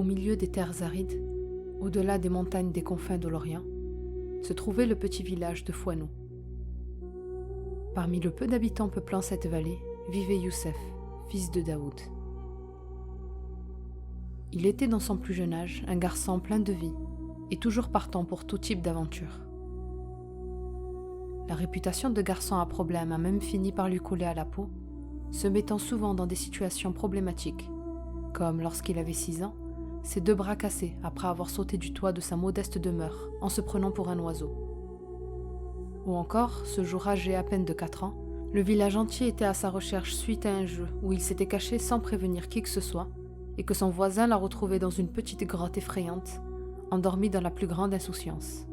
Au milieu des terres arides, au-delà des montagnes des confins de l'Orient, se trouvait le petit village de Fouanou. Parmi le peu d'habitants peuplant cette vallée, vivait Youssef, fils de Daoud. Il était dans son plus jeune âge un garçon plein de vie et toujours partant pour tout type d'aventure. La réputation de garçon à problème a même fini par lui coller à la peau, se mettant souvent dans des situations problématiques, comme lorsqu'il avait 6 ans, ses 2 bras cassés après avoir sauté du toit de sa modeste demeure en se prenant pour un oiseau. Ou encore, ce jour âgé à peine de 4 ans, le village entier était à sa recherche suite à un jeu où il s'était caché sans prévenir qui que ce soit et que son voisin l'a retrouvé dans une petite grotte effrayante, endormi dans la plus grande insouciance.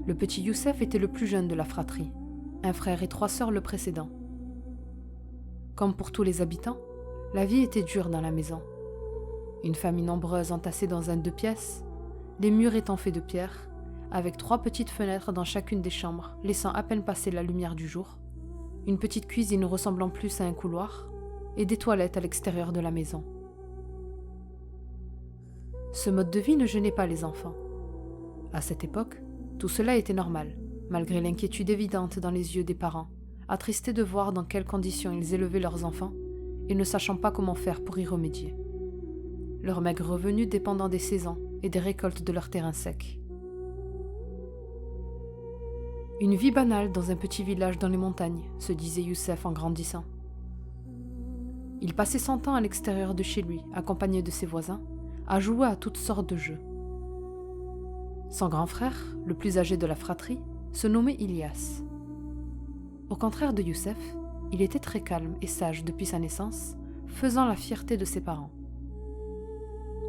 Le petit Youssef était le plus jeune de la fratrie, un frère et 3 sœurs le précédent. Comme pour tous les habitants, la vie était dure dans la maison. Une famille nombreuse entassée dans un 2 pièces, les murs étant faits de pierre, avec 3 petites fenêtres dans chacune des chambres, laissant à peine passer la lumière du jour, une petite cuisine ressemblant plus à un couloir, et des toilettes à l'extérieur de la maison. Ce mode de vie ne gênait pas les enfants. À cette époque, tout cela était normal, malgré l'inquiétude évidente dans les yeux des parents, attristés de voir dans quelles conditions ils élevaient leurs enfants et ne sachant pas comment faire pour y remédier. Leurs maigres revenus dépendant des saisons et des récoltes de leurs terrains secs. Une vie banale dans un petit village dans les montagnes, se disait Youssef en grandissant. Il passait son temps à l'extérieur de chez lui, accompagné de ses voisins, à jouer à toutes sortes de jeux. Son grand frère, le plus âgé de la fratrie, se nommait Ilyas. Au contraire de Youssef, il était très calme et sage depuis sa naissance, faisant la fierté de ses parents.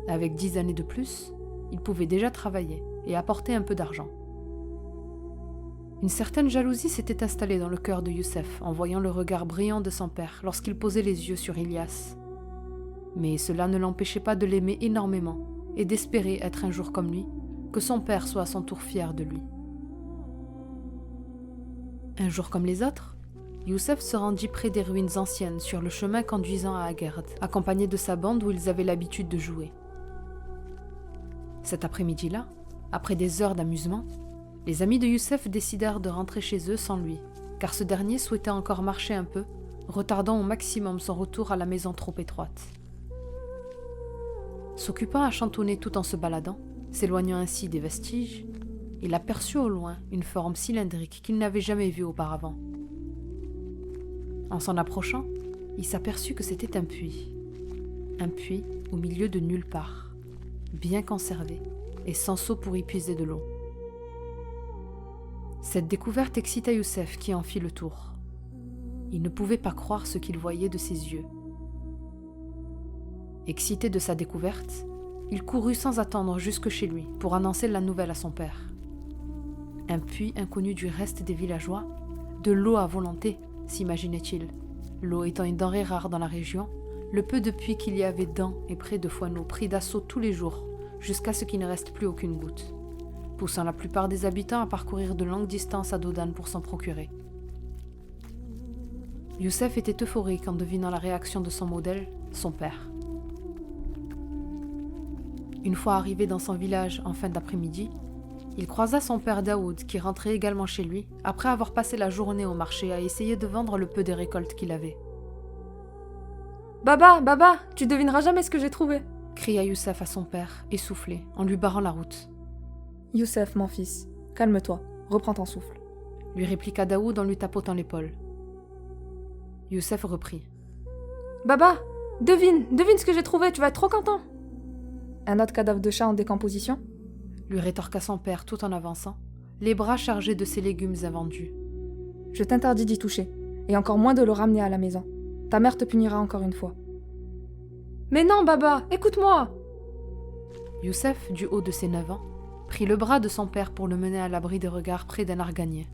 Avec 10 années de plus, il pouvait déjà travailler et apporter un peu d'argent. Une certaine jalousie s'était installée dans le cœur de Youssef en voyant le regard brillant de son père lorsqu'il posait les yeux sur Ilyas. Mais cela ne l'empêchait pas de l'aimer énormément et d'espérer être un jour comme lui, que son père soit à son tour fier de lui. Un jour comme les autres, Youssef se rendit près des ruines anciennes sur le chemin conduisant à Aguerd, accompagné de sa bande où ils avaient l'habitude de jouer. Cet après-midi-là, après des heures d'amusement, les amis de Youssef décidèrent de rentrer chez eux sans lui, car ce dernier souhaitait encore marcher un peu, retardant au maximum son retour à la maison trop étroite. S'occupant à chantonner tout en se baladant, s'éloignant ainsi des vestiges, il aperçut au loin une forme cylindrique qu'il n'avait jamais vue auparavant. En s'en approchant, il s'aperçut que c'était un puits au milieu de nulle part, bien conservé et sans seau pour y puiser de l'eau. Cette découverte excita Youssef qui en fit le tour. Il ne pouvait pas croire ce qu'il voyait de ses yeux. Excité de sa découverte, il courut sans attendre jusque chez lui pour annoncer la nouvelle à son père. Un puits inconnu du reste des villageois, de l'eau à volonté, s'imaginait-il. L'eau étant une denrée rare dans la région, le peu de puits qu'il y avait dans et près de Fouanou prit d'assaut tous les jours, jusqu'à ce qu'il ne reste plus aucune goutte, poussant la plupart des habitants à parcourir de longues distances à dos d'âne pour s'en procurer. Youssef était euphorique en devinant la réaction de son modèle, son père. Une fois arrivé dans son village en fin d'après-midi, il croisa son père Daoud qui rentrait également chez lui après avoir passé la journée au marché à essayer de vendre le peu des récoltes qu'il avait. « Baba, tu devineras jamais ce que j'ai trouvé !» cria Youssef à son père, essoufflé, en lui barrant la route. « Youssef, mon fils, calme-toi, reprends ton souffle. » lui répliqua Daoud en lui tapotant l'épaule. Youssef reprit. « Baba, devine ce que j'ai trouvé, tu vas être trop content !» « Un autre cadavre de chat en décomposition ?» lui rétorqua son père tout en avançant, les bras chargés de ses légumes invendus. « Je t'interdis d'y toucher, et encore moins de le ramener à la maison. Ta mère te punira encore une fois. »« Mais non, Baba, écoute-moi !» Youssef, du haut de ses 9 ans, prit le bras de son père pour le mener à l'abri des regards près d'un arganier.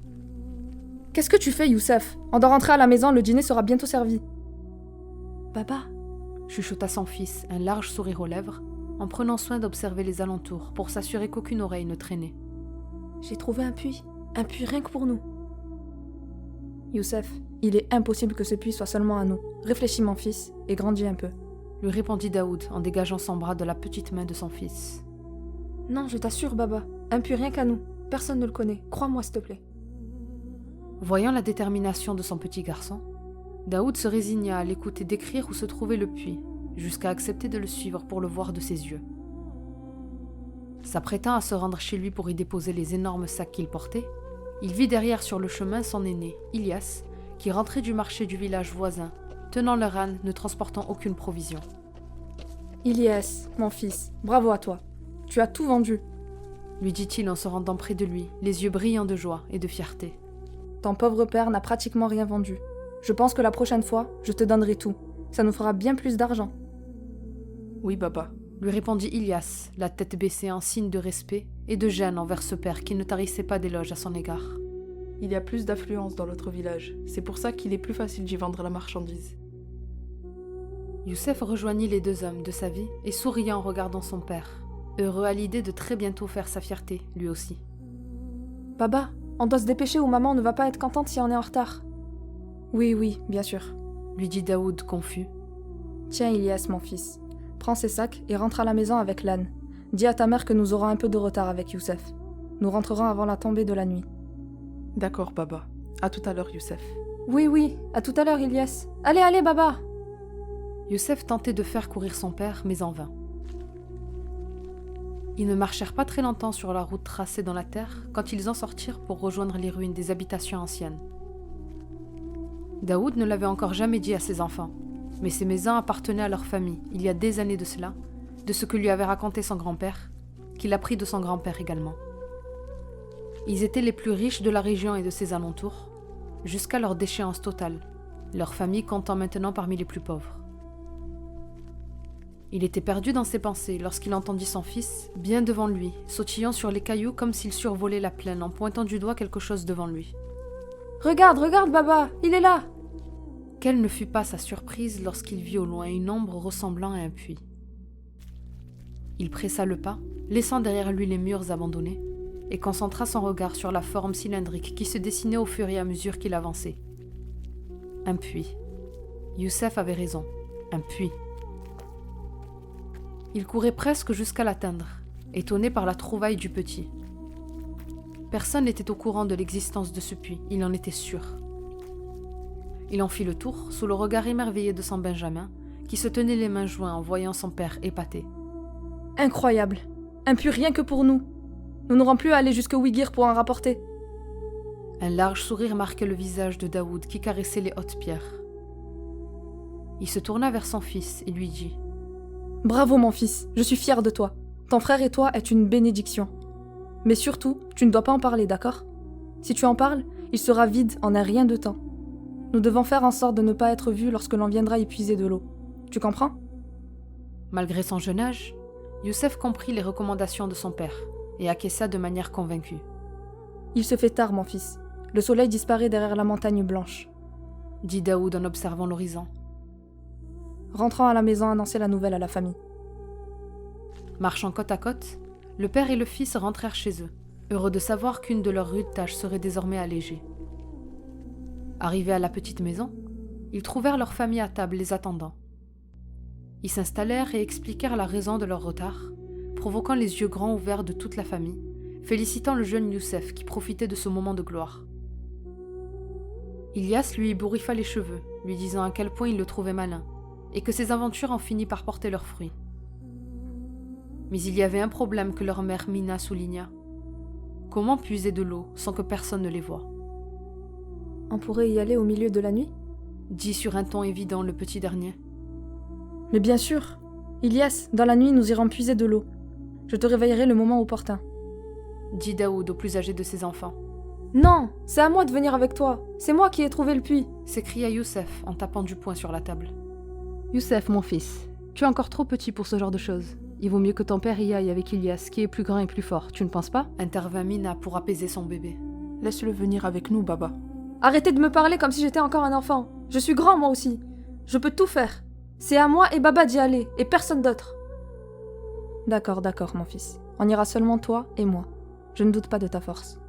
« Qu'est-ce que tu fais, Youssef ? On doit rentrer à la maison, le dîner sera bientôt servi. »« Baba !» chuchota son fils, un large sourire aux lèvres, en prenant soin d'observer les alentours pour s'assurer qu'aucune oreille ne traînait. « J'ai trouvé un puits rien que pour nous. »« Youssef, il est impossible que ce puits soit seulement à nous. Réfléchis, mon fils, et grandis un peu. lui répondit Daoud en dégageant son bras de la petite main de son fils. Non, je t'assure, Baba. Un puits rien qu'à nous. Personne ne le connaît. Crois-moi, s'il te plaît. Voyant la détermination de son petit garçon, Daoud se résigna à l'écouter décrire où se trouvait le puits, jusqu'à accepter de le suivre pour le voir de ses yeux. S'apprêtant à se rendre chez lui pour y déposer les énormes sacs qu'il portait, il vit derrière sur le chemin son aîné, Ilyas, qui rentrait du marché du village voisin, tenant leur âne, ne transportant aucune provision. Ilyas, mon fils, bravo à toi. Tu as tout vendu. Lui dit-il en se rendant près de lui, les yeux brillants de joie et de fierté. Ton pauvre père n'a pratiquement rien vendu. Je pense que la prochaine fois, je te donnerai tout. Ça nous fera bien plus d'argent. Oui, Baba, lui répondit Ilyas, la tête baissée en signe de respect et de gêne envers ce père qui ne tarissait pas d'éloges à son égard. il y a plus d'affluence dans l'autre village. C'est pour ça qu'il est plus facile d'y vendre la marchandise. Youssef rejoignit les deux hommes de sa vie et souria en regardant son père, heureux à l'idée de très bientôt faire sa fierté, lui aussi. Baba, on doit se dépêcher ou maman ne va pas être contente si on est en retard. Oui, bien sûr. Lui dit Daoud, confus. Tiens, Ilyas, mon fils. Prends ces sacs et rentre à la maison avec l'âne. Dis à ta mère que nous aurons un peu de retard avec Youssef. Nous rentrerons avant la tombée de la nuit. D'accord, Baba. À tout à l'heure, Youssef. Oui, à tout à l'heure, Ilyas. Allez, Baba. Youssef tentait de faire courir son père, mais en vain. Ils ne marchèrent pas très longtemps sur la route tracée dans la terre quand ils en sortirent pour rejoindre les ruines des habitations anciennes. Daoud ne l'avait encore jamais dit à ses enfants, mais ces maisons appartenaient à leur famille, il y a des années de cela, de ce que lui avait raconté son grand-père, qu'il apprit de son grand-père également. Ils étaient les plus riches de la région et de ses alentours, jusqu'à leur déchéance totale, leur famille comptant maintenant parmi les plus pauvres. Il était perdu dans ses pensées lorsqu'il entendit son fils, bien devant lui, sautillant sur les cailloux comme s'il survolait la plaine en pointant du doigt quelque chose devant lui. Regarde, Baba, il est là. Quelle ne fut pas sa surprise lorsqu'il vit au loin une ombre ressemblant à un puits. Il pressa le pas, laissant derrière lui les murs abandonnés, et concentra son regard sur la forme cylindrique qui se dessinait au fur et à mesure qu'il avançait. Un puits. Youssef avait raison, un puits. Il courait presque jusqu'à l'atteindre, étonné par la trouvaille du petit. Personne n'était au courant de l'existence de ce puits, il en était sûr. Il en fit le tour, sous le regard émerveillé de son Benjamin, qui se tenait les mains jointes en voyant son père épaté. Incroyable. Un puits rien que pour nous. Nous n'aurons plus à aller jusque Ouiguir pour en rapporter. Un large sourire marquait le visage de Daoud qui caressait les hautes pierres. Il se tourna vers son fils et lui dit « Bravo mon fils, je suis fier de toi. Ton frère et toi est une bénédiction. Mais surtout, tu ne dois pas en parler, d'accord? Si tu en parles, il sera vide en un rien de temps. Nous devons faire en sorte de ne pas être vus lorsque l'on viendra y puiser de l'eau. Tu comprends? » Malgré son jeune âge, Youssef comprit les recommandations de son père et acquiesça de manière convaincue. Il se fait tard, mon fils. Le soleil disparaît derrière la montagne blanche, dit Daoud en observant l'horizon. Rentrons à la maison annoncer la nouvelle à la famille. Marchant côte à côte, le père et le fils rentrèrent chez eux, heureux de savoir qu'une de leurs rudes tâches serait désormais allégée. Arrivés à la petite maison, ils trouvèrent leur famille à table les attendant. Ils s'installèrent et expliquèrent la raison de leur retard, provoquant les yeux grands ouverts de toute la famille, félicitant le jeune Youssef qui profitait de ce moment de gloire. Ilyas lui ébouriffa les cheveux, lui disant à quel point il le trouvait malin, et que ses aventures en finissent par porter leurs fruits. Mais il y avait un problème que leur mère Mina souligna. Comment puiser de l'eau sans que personne ne les voie? On pourrait y aller au milieu de la nuit? Dit sur un ton évident le petit dernier. Mais bien sûr. Ilyas, dans la nuit, nous irons puiser de l'eau. Je te réveillerai le moment opportun. Dit Daoud au plus âgé de ses enfants. Non, c'est à moi de venir avec toi. C'est moi qui ai trouvé le puits. S'écria Youssef en tapant du poing sur la table. Youssef, mon fils, tu es encore trop petit pour ce genre de choses. Il vaut mieux que ton père y aille avec Ilyas, qui est plus grand et plus fort, tu ne penses pas? Intervint Mina pour apaiser son bébé. Laisse-le venir avec nous, Baba. Arrêtez de me parler comme si j'étais encore un enfant. Je suis grand moi aussi. Je peux tout faire. C'est à moi et Baba d'y aller, et personne d'autre. D'accord, mon fils. On ira seulement toi et moi. Je ne doute pas de ta force.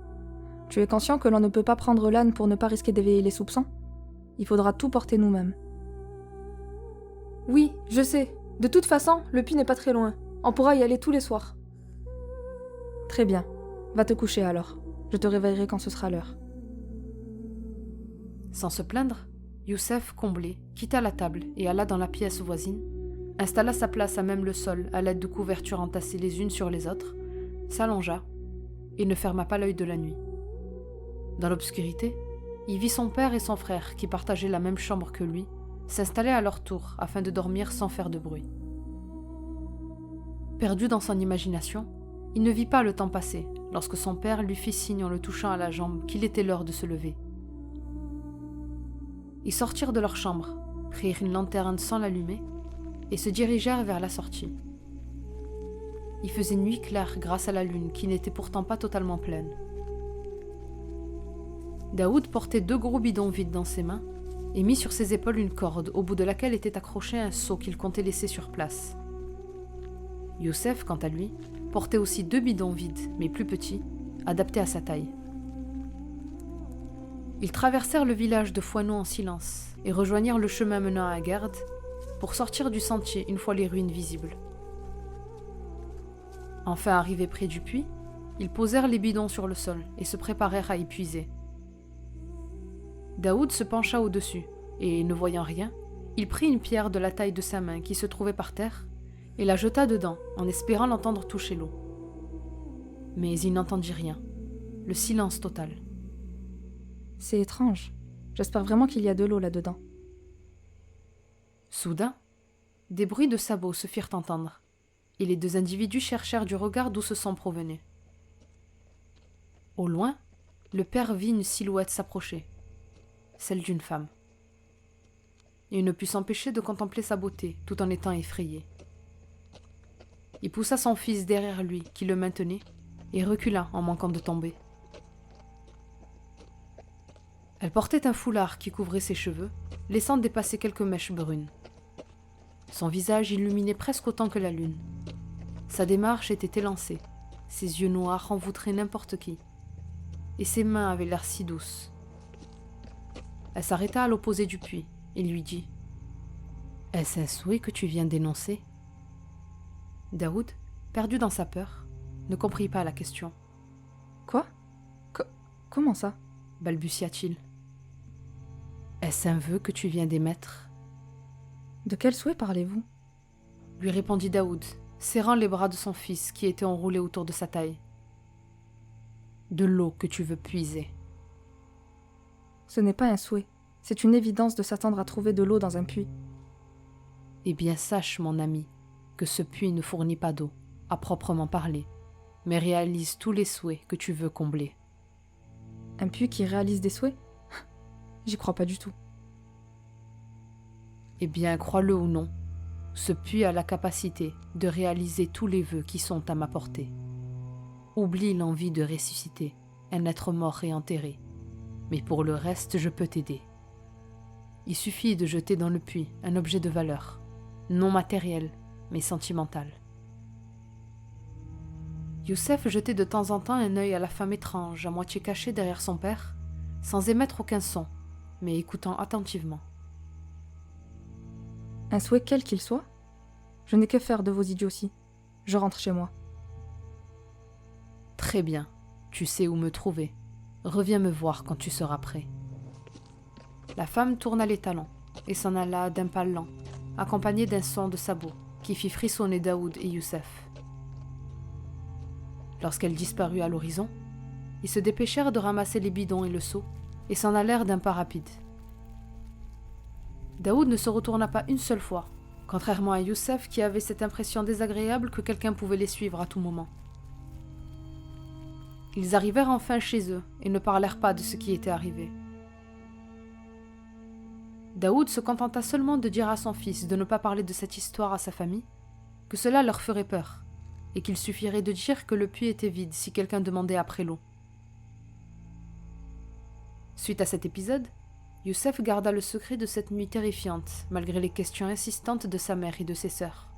Tu es conscient que l'on ne peut pas prendre l'âne pour ne pas risquer d'éveiller les soupçons? Il faudra tout porter nous-mêmes. Oui, je sais. De toute façon, le puits n'est pas très loin. On pourra y aller tous les soirs. Très bien. Va te coucher alors. Je te réveillerai quand ce sera l'heure. Sans se plaindre, Youssef, comblé, quitta la table et alla dans la pièce voisine, installa sa place à même le sol à l'aide de couvertures entassées les unes sur les autres, s'allongea et ne ferma pas l'œil de la nuit. Dans l'obscurité, il vit son père et son frère, qui partageaient la même chambre que lui, s'installer à leur tour afin de dormir sans faire de bruit. Perdu dans son imagination, il ne vit pas le temps passer lorsque son père lui fit signe en le touchant à la jambe qu'il était l'heure de se lever. Ils sortirent de leur chambre, prirent une lanterne sans l'allumer et se dirigèrent vers la sortie. Il faisait nuit claire grâce à la lune qui n'était pourtant pas totalement pleine. Daoud portait 2 gros bidons vides dans ses mains et mit sur ses épaules une corde au bout de laquelle était accroché un seau qu'il comptait laisser sur place. Youssef, quant à lui, portait aussi 2 bidons vides, mais plus petits, adaptés à sa taille. Ils traversèrent le village de Fouaneau en silence et rejoignirent le chemin menant à Guerdes pour sortir du sentier une fois les ruines visibles. Enfin arrivés près du puits, ils posèrent les bidons sur le sol et se préparèrent à y puiser. Daoud se pencha au-dessus et, ne voyant rien, il prit une pierre de la taille de sa main qui se trouvait par terre et la jeta dedans en espérant l'entendre toucher l'eau. Mais il n'entendit rien. Le silence total. C'est étrange. J'espère vraiment qu'il y a de l'eau là-dedans. Soudain, des bruits de sabots se firent entendre, et les 2 individus cherchèrent du regard d'où ce son provenait. Au loin, le père vit une silhouette s'approcher, celle d'une femme. Il ne put s'empêcher de contempler sa beauté, tout en étant effrayé. Il poussa son fils derrière lui, qui le maintenait, et recula en manquant de tomber. Elle portait un foulard qui couvrait ses cheveux, laissant dépasser quelques mèches brunes. Son visage illuminait presque autant que la lune. Sa démarche était élancée, ses yeux noirs envoûtraient n'importe qui, et ses mains avaient l'air si douces. Elle s'arrêta à l'opposé du puits et lui dit « Est-ce un souhait que tu viens d'énoncer ?» Daoud, perdu dans sa peur, ne comprit pas la question. « Quoi ? Comment ça ?» balbutia-t-il. « Est-ce un vœu que tu viens d'émettre ?» De quel souhait parlez-vous ? lui répondit Daoud, serrant les bras de son fils qui était enroulé autour de sa taille. « De l'eau que tu veux puiser. » Ce n'est pas un souhait, c'est une évidence de s'attendre à trouver de l'eau dans un puits. Eh bien sache, mon ami, que ce puits ne fournit pas d'eau, à proprement parler, mais réalise tous les souhaits que tu veux combler. Un puits qui réalise des souhaits ? J'y crois pas du tout. Eh bien, crois-le ou non, ce puits a la capacité de réaliser tous les vœux qui sont à ma portée. Oublie l'envie de ressusciter un être mort et enterré, mais pour le reste, je peux t'aider. Il suffit de jeter dans le puits un objet de valeur, non matériel, mais sentimental. Youssef jetait de temps en temps un œil à la femme étrange, à moitié cachée derrière son père, sans émettre aucun son, mais écoutant attentivement. Un souhait quel qu'il soit ? Je n'ai que faire de vos idioties. Je rentre chez moi. Très bien, tu sais où me trouver. Reviens me voir quand tu seras prêt. La femme tourna les talons et s'en alla d'un pas lent, accompagnée d'un son de sabots qui fit frissonner Daoud et Youssef. Lorsqu'elle disparut à l'horizon, ils se dépêchèrent de ramasser les bidons et le seau et s'en allèrent d'un pas rapide. Daoud ne se retourna pas une seule fois, contrairement à Youssef qui avait cette impression désagréable que quelqu'un pouvait les suivre à tout moment. Ils arrivèrent enfin chez eux et ne parlèrent pas de ce qui était arrivé. Daoud se contenta seulement de dire à son fils de ne pas parler de cette histoire à sa famille, que cela leur ferait peur, et qu'il suffirait de dire que le puits était vide si quelqu'un demandait après l'eau. Suite à cet épisode, Youssef garda le secret de cette nuit terrifiante, malgré les questions insistantes de sa mère et de ses sœurs.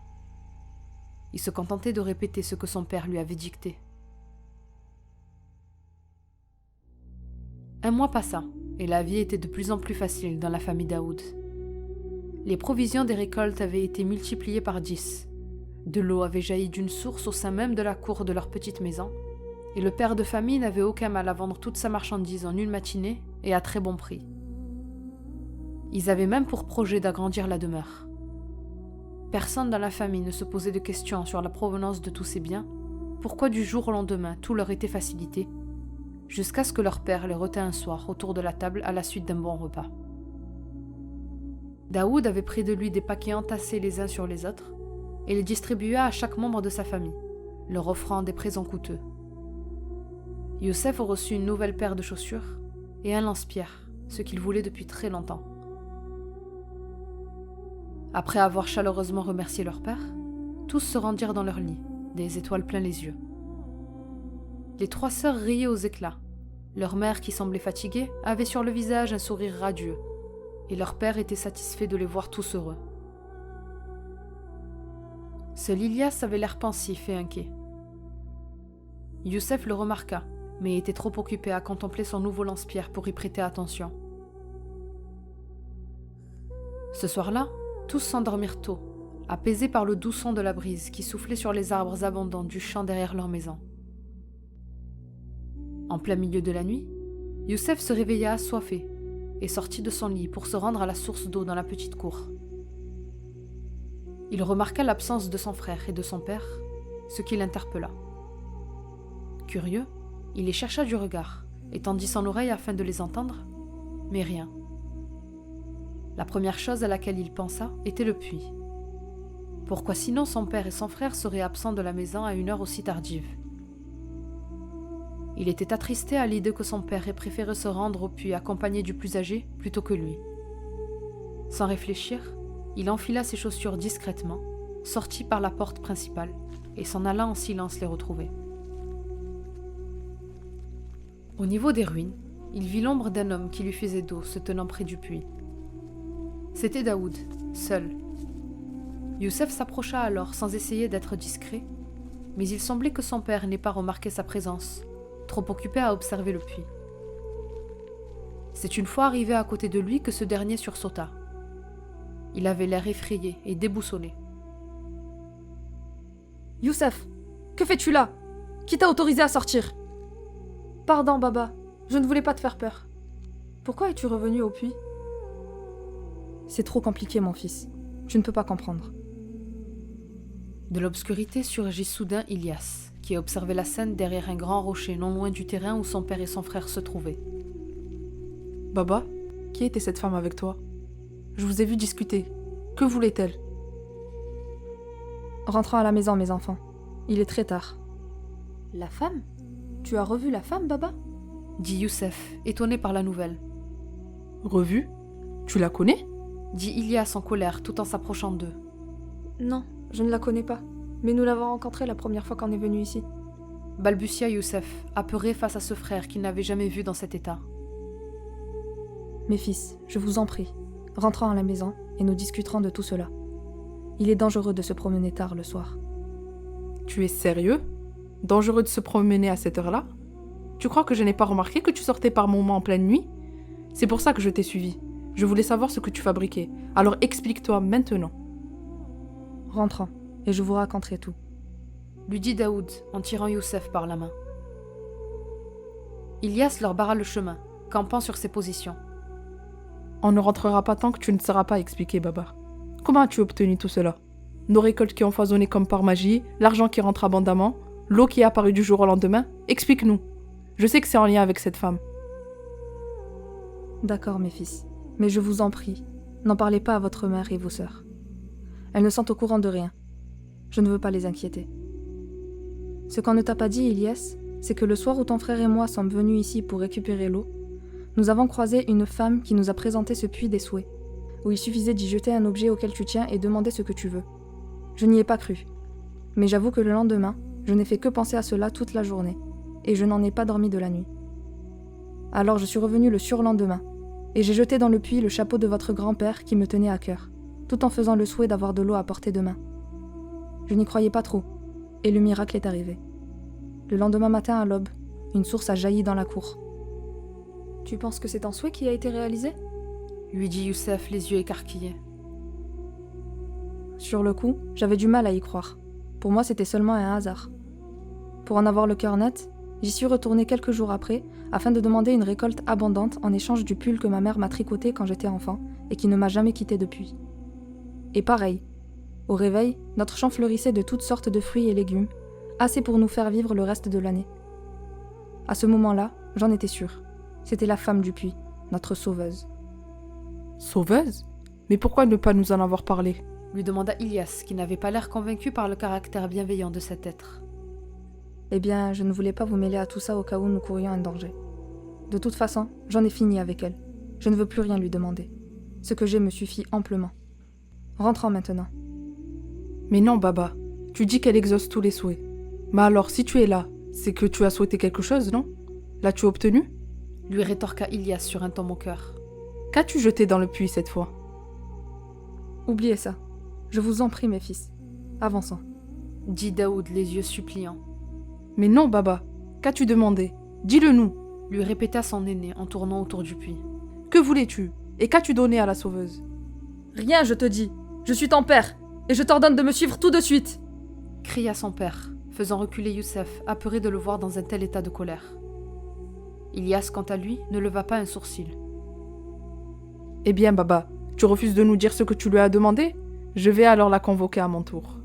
Il se contentait de répéter ce que son père lui avait dicté. Un mois passa, et la vie était de plus en plus facile dans la famille Daoud. Les provisions des récoltes avaient été multipliées par 10. De l'eau avait jailli d'une source au sein même de la cour de leur petite maison, et le père de famille n'avait aucun mal à vendre toute sa marchandise en une matinée et à très bon prix. Ils avaient même pour projet d'agrandir la demeure. Personne dans la famille ne se posait de questions sur la provenance de tous ces biens, pourquoi du jour au lendemain tout leur était facilité, jusqu'à ce que leur père les retint un soir autour de la table à la suite d'un bon repas. Daoud avait pris de lui des paquets entassés les uns sur les autres et les distribua à chaque membre de sa famille, leur offrant des présents coûteux. Youssef reçut une nouvelle paire de chaussures et un lance-pierre, ce qu'il voulait depuis très longtemps. Après avoir chaleureusement remercié leur père, tous se rendirent dans leur lit, des étoiles plein les yeux. Les 3 sœurs riaient aux éclats. Leur mère, qui semblait fatiguée, avait sur le visage un sourire radieux, et leur père était satisfait de les voir tous heureux. Seul Ilyas avait l'air pensif et inquiet. Youssef le remarqua, mais était trop occupé à contempler son nouveau lance-pierre pour y prêter attention. Ce soir-là, tous s'endormirent tôt, apaisés par le doux son de la brise qui soufflait sur les arbres abondants du champ derrière leur maison. En plein milieu de la nuit, Youssef se réveilla assoiffé et sortit de son lit pour se rendre à la source d'eau dans la petite cour. Il remarqua l'absence de son frère et de son père, ce qui l'interpella. Curieux, il les chercha du regard et tendit son oreille afin de les entendre, mais rien. La première chose à laquelle il pensa était le puits. Pourquoi sinon son père et son frère seraient absents de la maison à une heure aussi tardive? Il était attristé à l'idée que son père ait préféré se rendre au puits accompagné du plus âgé plutôt que lui. Sans réfléchir, il enfila ses chaussures discrètement, sortit par la porte principale et s'en alla en silence les retrouver. Au niveau des ruines, il vit l'ombre d'un homme qui lui faisait dos se tenant près du puits. C'était Daoud, seul. Youssef s'approcha alors sans essayer d'être discret, mais il semblait que son père n'ait pas remarqué sa présence, trop occupé à observer le puits. C'est une fois arrivé à côté de lui que ce dernier sursauta. Il avait l'air effrayé et déboussolé. « Youssef, que fais-tu là? Qui t'a autorisé à sortir ?»« Pardon, Baba, je ne voulais pas te faire peur. Pourquoi es-tu revenu au puits ?»« C'est trop compliqué, mon fils. Tu ne peux pas comprendre. » De l'obscurité surgit soudain Ilyas, qui observait la scène derrière un grand rocher non loin du terrain où son père et son frère se trouvaient. « Baba, qui était cette femme avec toi? Je vous ai vu discuter. Que voulait-elle? » Rentrons à la maison, mes enfants. Il est très tard. « La femme? Tu as revu la femme, Baba ?» dit Youssef, étonné par la nouvelle. « Revue? Tu la connais? » dit Ilyas en colère tout en s'approchant d'eux. « Non, je ne la connais pas, mais nous l'avons rencontrée la première fois qu'on est venu ici. » balbutia Youssef, apeuré face à ce frère qu'il n'avait jamais vu dans cet état. « Mes fils, je vous en prie, rentrons à la maison et nous discuterons de tout cela. Il est dangereux de se promener tard le soir. » Tu es sérieux? Dangereux de se promener à cette heure-là? Tu crois que je n'ai pas remarqué que tu sortais par moments en pleine nuit? C'est pour ça que je t'ai suivi. Je voulais savoir ce que tu fabriquais. Alors explique-toi maintenant. Rentrons, et je vous raconterai tout. Lui dit Daoud en tirant Youssef par la main. Ilyas leur barra le chemin, campant sur ses positions. On ne rentrera pas tant que tu ne sauras pas expliquer, Baba. Comment as-tu obtenu tout cela? Nos récoltes qui ont foisonné comme par magie, l'argent qui rentre abondamment, l'eau qui est apparue du jour au lendemain? Explique-nous. Je sais que c'est en lien avec cette femme. D'accord, mes fils. Mais je vous en prie, n'en parlez pas à votre mère et vos sœurs. Elles ne sont au courant de rien. Je ne veux pas les inquiéter. Ce qu'on ne t'a pas dit, Ilyas, c'est que le soir où ton frère et moi sommes venus ici pour récupérer l'eau, nous avons croisé une femme qui nous a présenté ce puits des souhaits, où il suffisait d'y jeter un objet auquel tu tiens et demander ce que tu veux. Je n'y ai pas cru. Mais j'avoue que le lendemain, je n'ai fait que penser à cela toute la journée, et je n'en ai pas dormi de la nuit. Alors je suis revenu le surlendemain, et j'ai jeté dans le puits le chapeau de votre grand-père qui me tenait à cœur, tout en faisant le souhait d'avoir de l'eau à portée de main. Je n'y croyais pas trop, et le miracle est arrivé. Le lendemain matin à l'aube, une source a jailli dans la cour. Tu penses que c'est un souhait qui a été réalisé? Lui dit Youssef les yeux écarquillés. Sur le coup, j'avais du mal à y croire. Pour moi, c'était seulement un hasard. Pour en avoir le cœur net, j'y suis retournée quelques jours après afin de demander une récolte abondante en échange du pull que ma mère m'a tricoté quand j'étais enfant et qui ne m'a jamais quitté depuis. Et pareil, au réveil, notre champ fleurissait de toutes sortes de fruits et légumes, assez pour nous faire vivre le reste de l'année. À ce moment-là, j'en étais sûre. C'était la femme du puits, notre sauveuse. Sauveuse? Mais pourquoi ne pas nous en avoir parlé? Lui demanda Ilias, qui n'avait pas l'air convaincu par le caractère bienveillant de cet être. Eh bien, je ne voulais pas vous mêler à tout ça au cas où nous courions un danger. De toute façon, j'en ai fini avec elle. Je ne veux plus rien lui demander. Ce que j'ai me suffit amplement. Rentrons maintenant. Mais non, Baba. Tu dis qu'elle exauce tous les souhaits. Mais alors, si tu es là, c'est que tu as souhaité quelque chose, non? L'as-tu obtenu? Lui rétorqua Ilias sur un ton moqueur. Qu'as-tu jeté dans le puits cette fois? Oubliez ça. Je vous en prie, mes fils. Avançons. Dit Daoud, les yeux suppliants. Mais non, Baba. Qu'as-tu demandé? Dis-le-nous. Lui répéta son aîné en tournant autour du puits. Que voulais-tu? Et qu'as-tu donné à la sauveuse? Rien, je te dis. Je suis ton père, et je t'ordonne de me suivre tout de suite. Cria son père, faisant reculer Youssef, apeuré de le voir dans un tel état de colère. Ilias, quant à lui, ne leva pas un sourcil. Eh bien, Baba, tu refuses de nous dire ce que tu lui as demandé? Je vais alors la convoquer à mon tour.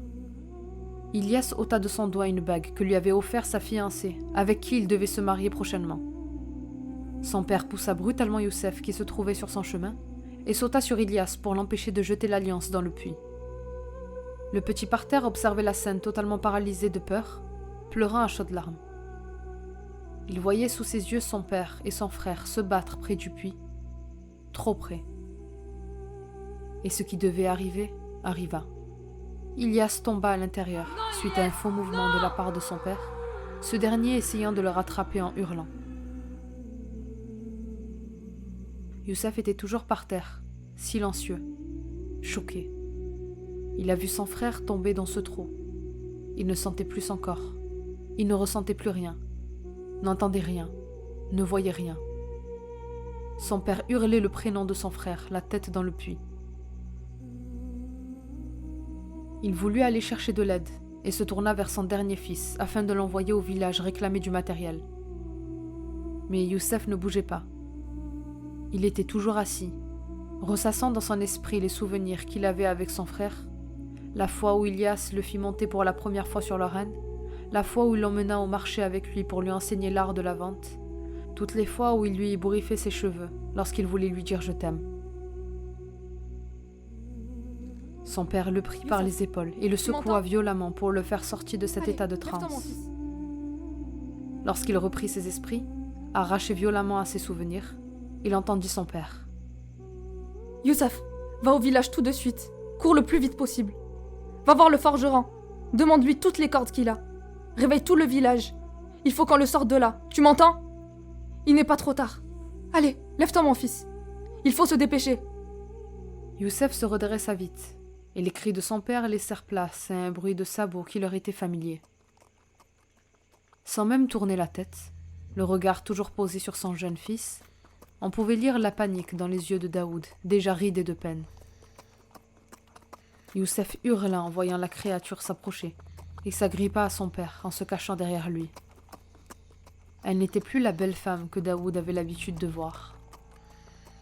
Ilias ôta de son doigt une bague que lui avait offert sa fiancée, avec qui il devait se marier prochainement. Son père poussa brutalement Youssef, qui se trouvait sur son chemin, et sauta sur Ilias pour l'empêcher de jeter l'alliance dans le puits. Le petit parterre observait la scène totalement paralysé de peur, pleurant à chaudes larmes. Il voyait sous ses yeux son père et son frère se battre près du puits, trop près. Et ce qui devait arriver, arriva. Ilias tomba à l'intérieur, suite à un faux mouvement de la part de son père, ce dernier essayant de le rattraper en hurlant. Youssef était toujours par terre, silencieux, choqué. Il a vu son frère tomber dans ce trou. Il ne sentait plus son corps. Il ne ressentait plus rien, n'entendait rien, ne voyait rien. Son père hurlait le prénom de son frère, la tête dans le puits. Il voulut aller chercher de l'aide et se tourna vers son dernier fils afin de l'envoyer au village réclamer du matériel. Mais Youssef ne bougeait pas. Il était toujours assis, ressassant dans son esprit les souvenirs qu'il avait avec son frère, la fois où Ilias le fit monter pour la première fois sur leur âne, la fois où il l'emmena au marché avec lui pour lui enseigner l'art de la vente, toutes les fois où il lui ébouriffait ses cheveux lorsqu'il voulait lui dire « je t'aime ». Son père le prit par les épaules et le secoua violemment pour le faire sortir de cet état de transe. Lorsqu'il reprit ses esprits, arraché violemment à ses souvenirs, il entendit son père. « Youssef, va au village tout de suite. Cours le plus vite possible. Va voir le forgeron. Demande-lui toutes les cordes qu'il a. Réveille tout le village. Il faut qu'on le sorte de là. Tu m'entends? Il n'est pas trop tard. Allez, lève-toi mon fils. Il faut se dépêcher. » Youssef se redressa vite, et les cris de son père laissèrent place à un bruit de sabots qui leur était familier. Sans même tourner la tête, le regard toujours posé sur son jeune fils, on pouvait lire la panique dans les yeux de Daoud, déjà ridé de peine. Youssef hurla en voyant la créature s'approcher, et s'agrippa à son père en se cachant derrière lui. Elle n'était plus la belle femme que Daoud avait l'habitude de voir.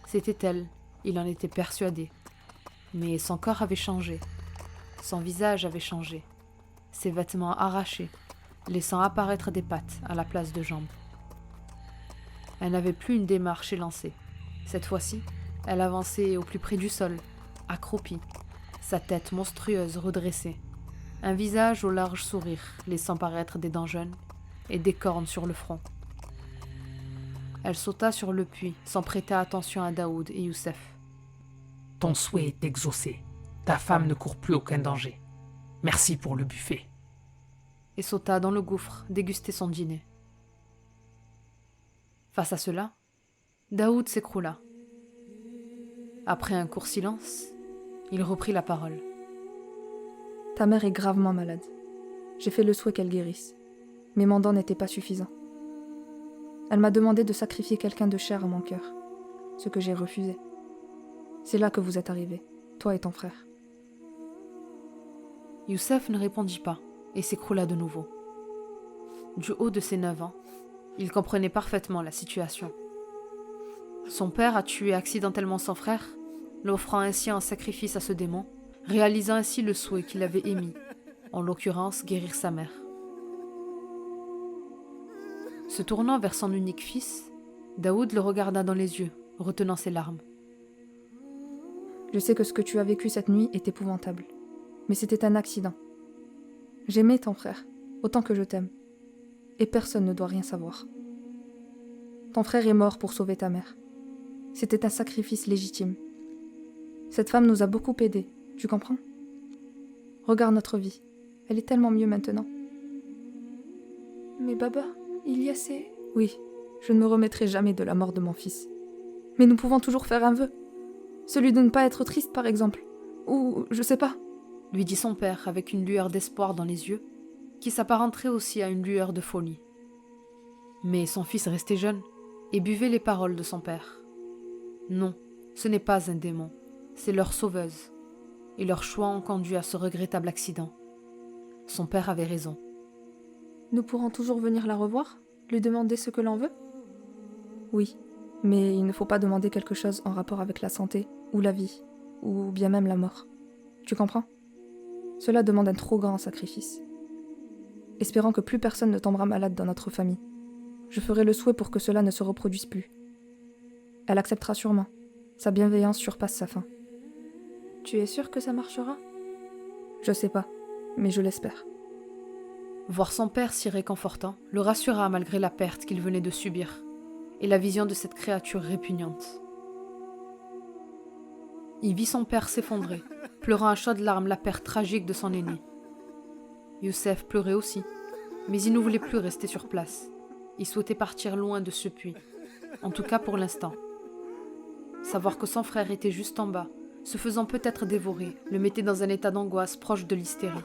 C'était elle, il en était persuadé. Mais son corps avait changé, son visage avait changé, ses vêtements arrachés, laissant apparaître des pattes à la place de jambes. Elle n'avait plus une démarche élancée. Cette fois-ci, elle avançait au plus près du sol, accroupie, sa tête monstrueuse redressée, un visage au large sourire laissant paraître des dents jaunes et des cornes sur le front. Elle sauta sur le puits sans prêter attention à Daoud et Youssef. « Ton souhait est exaucé. Ta femme ne court plus aucun danger. Merci pour le buffet. » Et sauta dans le gouffre déguster son dîner. Face à cela, Daoud s'écroula. Après un court silence, il reprit la parole. « Ta mère est gravement malade. J'ai fait le souhait qu'elle guérisse. Mais mon don n'était pas suffisant. Elle m'a demandé de sacrifier quelqu'un de cher à mon cœur, ce que j'ai refusé. C'est là que vous êtes arrivés, toi et ton frère. Youssef ne répondit pas et s'écroula de nouveau. Du haut de ses 9 ans, il comprenait parfaitement la situation. Son père a tué accidentellement son frère, l'offrant ainsi en sacrifice à ce démon, réalisant ainsi le souhait qu'il avait émis, en l'occurrence guérir sa mère. Se tournant vers son unique fils, Daoud le regarda dans les yeux, retenant ses larmes. Je sais que ce que tu as vécu cette nuit est épouvantable, mais c'était un accident. J'aimais ton frère, autant que je t'aime, et personne ne doit rien savoir. Ton frère est mort pour sauver ta mère. C'était un sacrifice légitime. Cette femme nous a beaucoup aidés, tu comprends? Regarde notre vie, elle est tellement mieux maintenant. Mais Baba, il y a ces... Oui, je ne me remettrai jamais de la mort de mon fils. Mais nous pouvons toujours faire un vœu. Celui de ne pas être triste, par exemple. Ou, je sais pas. Lui dit son père avec une lueur d'espoir dans les yeux, qui s'apparenterait aussi à une lueur de folie. Mais son fils restait jeune et buvait les paroles de son père. Non, ce n'est pas un démon, c'est leur sauveuse. Et leurs choix ont conduit à ce regrettable accident. Son père avait raison. Nous pourrons toujours venir la revoir? Lui demander ce que l'on veut? Oui, mais il ne faut pas demander quelque chose en rapport avec la santé, ou la vie, ou bien même la mort. Tu comprends? Cela demande un trop grand sacrifice. Espérant que plus personne ne tombera malade dans notre famille. Je ferai le souhait pour que cela ne se reproduise plus. Elle acceptera sûrement. Sa bienveillance surpasse sa faim. Tu es sûr que ça marchera? Je sais pas, mais je l'espère. Voir son père si réconfortant le rassura malgré la perte qu'il venait de subir et la vision de cette créature répugnante. Il vit son père s'effondrer, pleurant à chaudes larmes la perte tragique de son aîné. Youssef pleurait aussi, mais il ne voulait plus rester sur place. Il souhaitait partir loin de ce puits, en tout cas pour l'instant. Savoir que son frère était juste en bas, se faisant peut-être dévorer, le mettait dans un état d'angoisse proche de l'hystérie.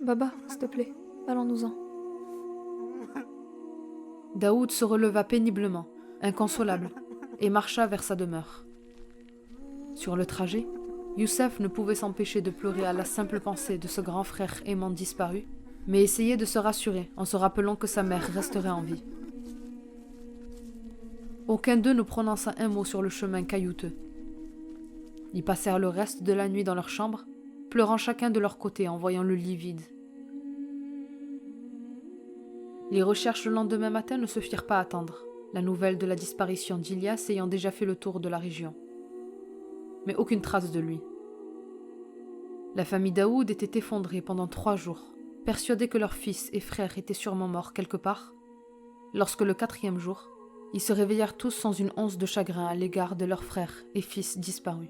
Baba, s'il te plaît, allons-nous-en. Daoud se releva péniblement, inconsolable, et marcha vers sa demeure. Sur le trajet, Youssef ne pouvait s'empêcher de pleurer à la simple pensée de ce grand frère aimant disparu, mais essayait de se rassurer en se rappelant que sa mère resterait en vie. Aucun d'eux ne prononça un mot sur le chemin caillouteux. Ils passèrent le reste de la nuit dans leur chambre, pleurant chacun de leur côté en voyant le lit vide. Les recherches le lendemain matin ne se firent pas attendre, la nouvelle de la disparition d'Ilias ayant déjà fait le tour de la région. Mais aucune trace de lui. La famille Daoud était effondrée pendant 3 jours, persuadée que leur fils et frère étaient sûrement morts quelque part, lorsque le 4e jour, ils se réveillèrent tous sans une once de chagrin à l'égard de leurs frères et fils disparus.